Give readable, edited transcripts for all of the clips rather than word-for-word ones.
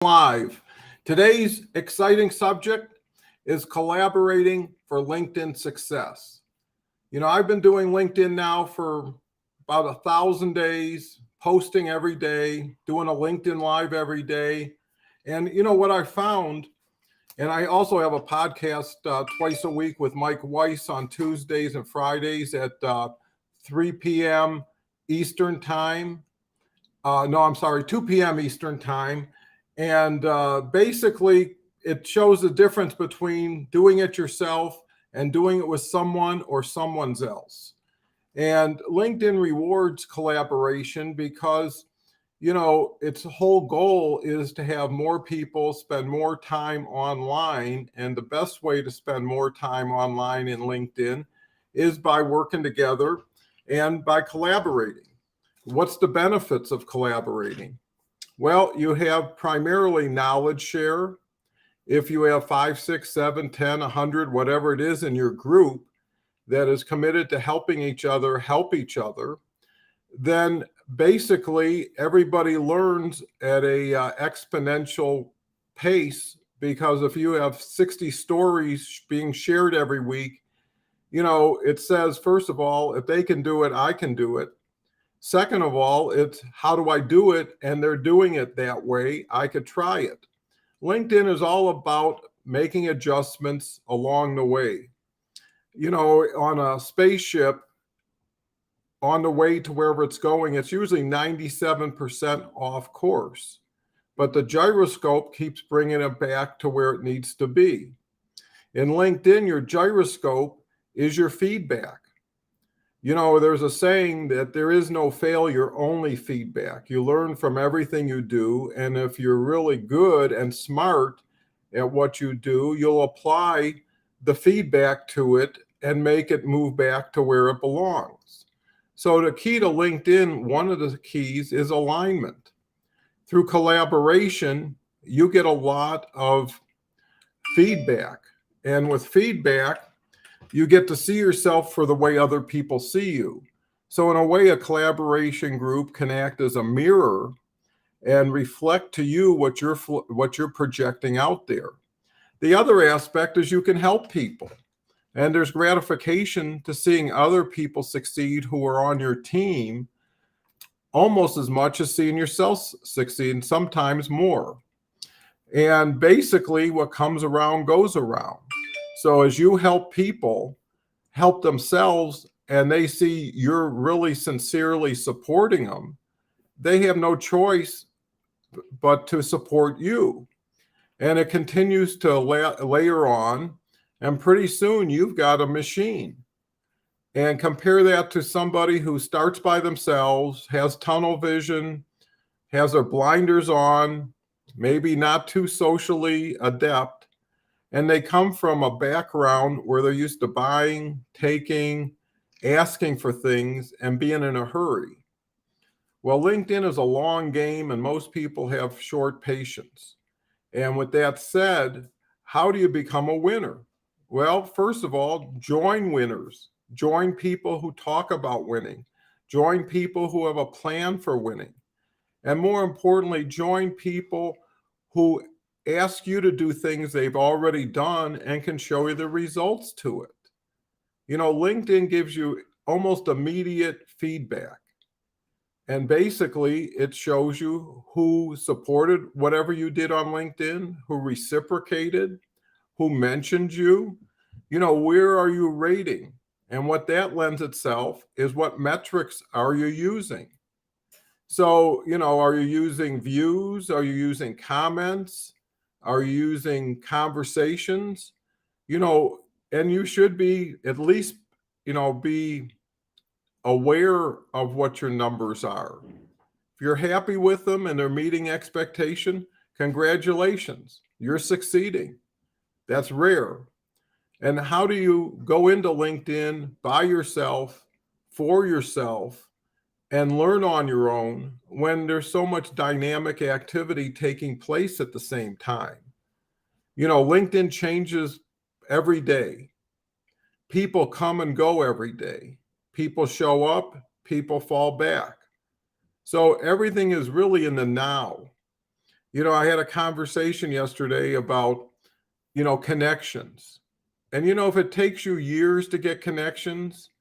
Live. Today's exciting subject is collaborating for LinkedIn success. I've been doing LinkedIn now for about 1,000 days, posting every day, doing a LinkedIn Live every day. And what I found, and I also have a podcast twice a week with Mike Weiss on Tuesdays and Fridays at 3 p.m. Eastern Time. No, I'm sorry, 2 p.m. Eastern Time. And basically, it shows the difference between doing it yourself and doing it with someone or someone else. And LinkedIn rewards collaboration because, its whole goal is to have more people spend more time online. And the best way to spend more time online in LinkedIn is by working together and by collaborating. What's the benefits of collaborating? Well, you have primarily knowledge share. If you have 5, 6, 7, 10, 100, whatever it is in your group that is committed to helping each other help each other, then basically everybody learns at a exponential pace, because if you have 60 stories being shared every week, it says, first of all, if they can do it, I can do it. Second of all, it's how do I do it? And they're doing it that way. I could try it. LinkedIn is all about making adjustments along the way. On a spaceship, on the way to wherever it's going, it's usually 97% off course. But the gyroscope keeps bringing it back to where it needs to be. In LinkedIn, your gyroscope is your feedback. There's a saying that there is no failure, only feedback. You learn from everything you do. And if you're really good and smart at what you do, you'll apply the feedback to it and make it move back to where it belongs. So the key to LinkedIn, one of the keys is alignment. Through collaboration, you get a lot of feedback. And with feedback, you get to see yourself for the way other people see you. So in a way, a collaboration group can act as a mirror and reflect to you what you're projecting out there. The other aspect is you can help people. And there's gratification to seeing other people succeed who are on your team, almost as much as seeing yourself succeed, and sometimes more. And basically, what comes around goes around. So as you help people help themselves and they see you're really sincerely supporting them, they have no choice but to support you. And it continues to layer on, and pretty soon you've got a machine. And compare that to somebody who starts by themselves, has tunnel vision, has their blinders on, maybe not too socially adept, and they come from a background where they're used to buying, taking, asking for things, and being in a hurry. Well, LinkedIn is a long game, and most people have short patience. And with that said, how do you become a winner? Well, first of all, join winners. Join people who talk about winning. Join people who have a plan for winning. And more importantly, join people who ask you to do things they've already done and can show you the results to it. LinkedIn gives you almost immediate feedback. And basically, it shows you who supported whatever you did on LinkedIn, who reciprocated, who mentioned you. Where are you rating? And what that lends itself is what metrics are you using? So, are you using views? Are you using comments? Are you using conversations? And you should be at least, be aware of what your numbers are. If you're happy with them and they're meeting expectation, congratulations, you're succeeding. That's rare. And how do you go into LinkedIn by yourself, for yourself, and learn on your own when there's so much dynamic activity taking place at the same time? LinkedIn changes every day. People come and go every day. People show up, people fall back. So everything is really in the now. I had a conversation yesterday about, connections. And, if it takes you years to get connections,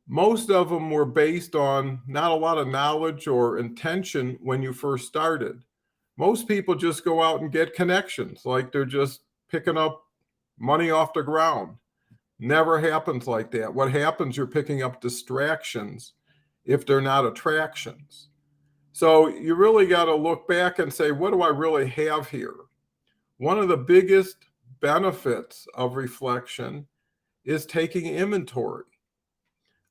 most of them were based on not a lot of knowledge or intention when you first started. Most people just go out and get connections like they're just picking up money off the ground. Never happens like that. What happens, you're picking up distractions if they're not attractions. So you really got to look back and say, what do I really have here? One of the biggest benefits of reflection is taking inventory.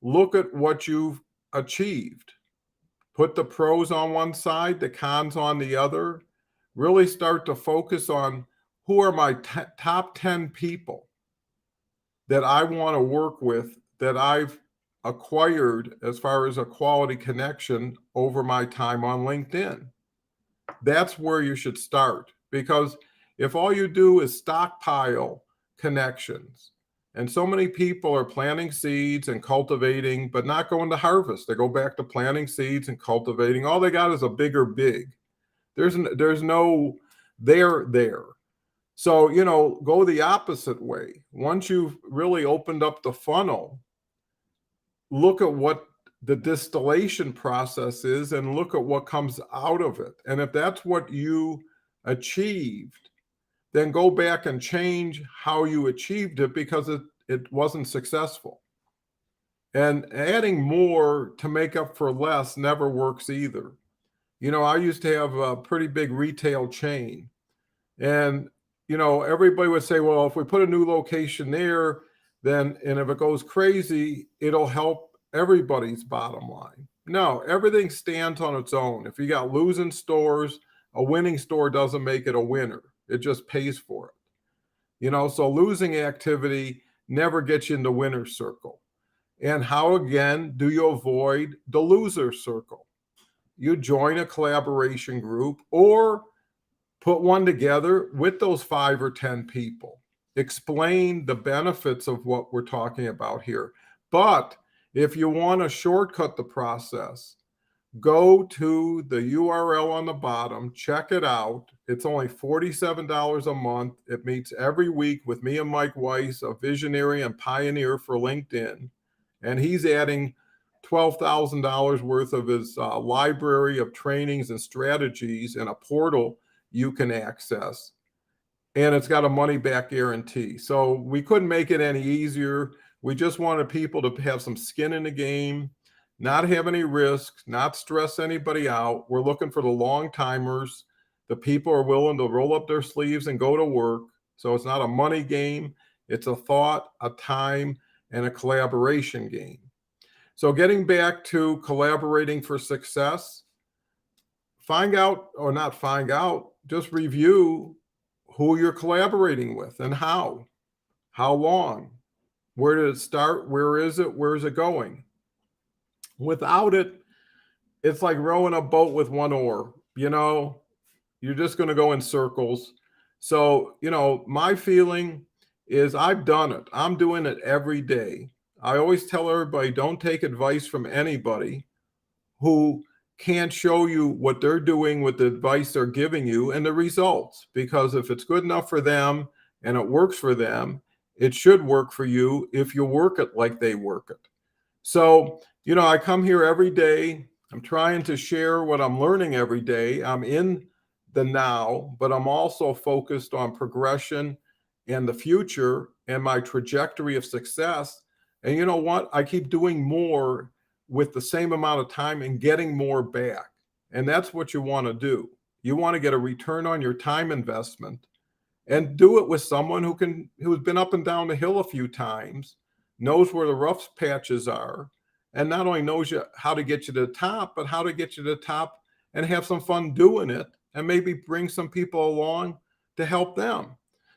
Look at what you've achieved. Put the pros on one side, the cons on the other. Really start to focus on who are my top 10 people that I want to work with, that I've acquired as far as a quality connection over my time on LinkedIn. That's where you should start, because if all you do is stockpile connections, and so many people are planting seeds and cultivating, but not going to harvest. They go back to planting seeds and cultivating. All they got is a bigger big. There's no there. So, go the opposite way. Once you've really opened up the funnel, look at what the distillation process is and look at what comes out of it. And if that's what you achieved, then go back and change how you achieved it, because it wasn't successful. And adding more to make up for less never works either. I used to have a pretty big retail chain, and everybody would say, well, if we put a new location there, and if it goes crazy, it'll help everybody's bottom line. No, everything stands on its own. If you got losing stores, a winning store doesn't make it a winner. It just pays for it. So losing activity never gets you in the winner's circle. And how, again, do you avoid the loser circle? You join a collaboration group or put one together with those 5 or 10 people. Explain the benefits of what we're talking about here. But if you want to shortcut the process, go to the URL on the bottom, check it out. It's only $47 a month. It meets every week with me and Mike Weiss, a visionary and pioneer for LinkedIn. And he's adding $12,000 worth of his library of trainings and strategies in a portal you can access. And it's got a money back guarantee. So we couldn't make it any easier. We just wanted people to have some skin in the game, not have any risks, not stress anybody out. We're looking for the long timers. The people are willing to roll up their sleeves and go to work. So it's not a money game. It's a thought, a time, and a collaboration game. So getting back to collaborating for success, just review who you're collaborating with and how long, where did it start, where is it going? Without it, it's like rowing a boat with one oar. You're just going to go in circles. So, my feeling is I've done it. I'm doing it every day. I always tell everybody, don't take advice from anybody who can't show you what they're doing with the advice they're giving you and the results. Because if it's good enough for them and it works for them, it should work for you if you work it like they work it. So, I come here every day. I'm trying to share what I'm learning every day. I'm in the now, but I'm also focused on progression and the future and my trajectory of success. And you know what? I keep doing more with the same amount of time and getting more back. And that's what you want to do. You want to get a return on your time investment, and do it with someone who's been up and down the hill a few times, knows where the rough patches are, and not only knows how to get you to the top, but how to get you to the top and have some fun doing it, and maybe bring some people along to help them.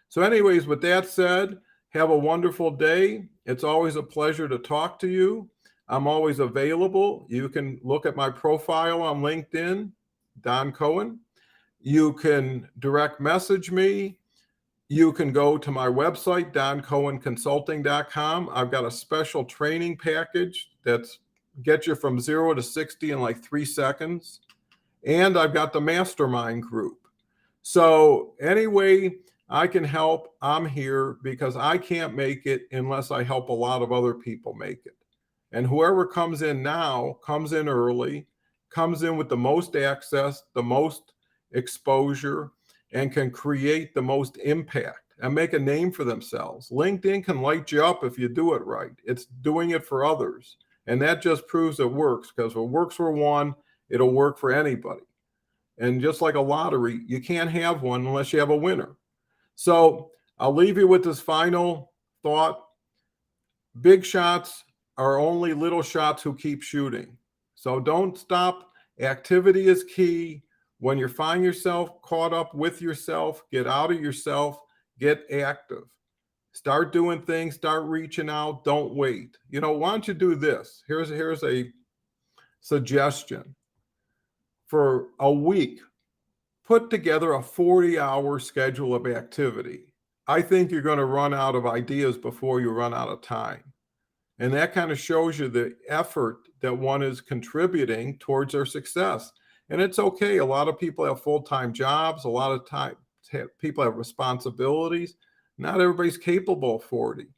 So anyways, with that said, have a wonderful day. It's always a pleasure to talk to you. I'm always available. You can look at my profile on LinkedIn, Don Cohen. You can direct message me. You can go to my website, doncohenconsulting.com. I've got a special training package that's gets you from 0 to 60 in like 3 seconds. And I've got the mastermind group. So anyway, I can help. I'm here because I can't make it unless I help a lot of other people make it. And whoever comes in now comes in early, comes in with the most access, the most exposure, and can create the most impact and make a name for themselves. LinkedIn can light you up if you do it right. It's doing it for others. And that just proves it works, because if it works for one, it'll work for anybody. And just like a lottery, you can't have one unless you have a winner. So I'll leave you with this final thought. Big shots are only little shots who keep shooting. So don't stop. Activity is key. When you find yourself caught up with yourself, get out of yourself, get active. Start doing things, start reaching out. Don't wait. Why don't you do this? Here's a suggestion. For a week, put together a 40-hour schedule of activity. I think you're going to run out of ideas before you run out of time. And that kind of shows you the effort that one is contributing towards their success. And it's okay. A lot of people have full-time jobs. A lot of time people have responsibilities. Not everybody's capable of 40.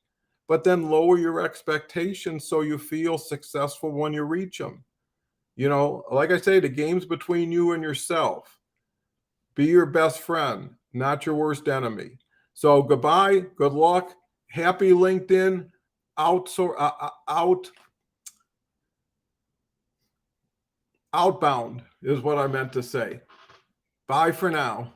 But then lower your expectations so you feel successful when you reach them. Like I say, the game's between you and yourself. Be your best friend, not your worst enemy. So goodbye, good luck, happy LinkedIn, outbound is what I meant to say. Bye for now.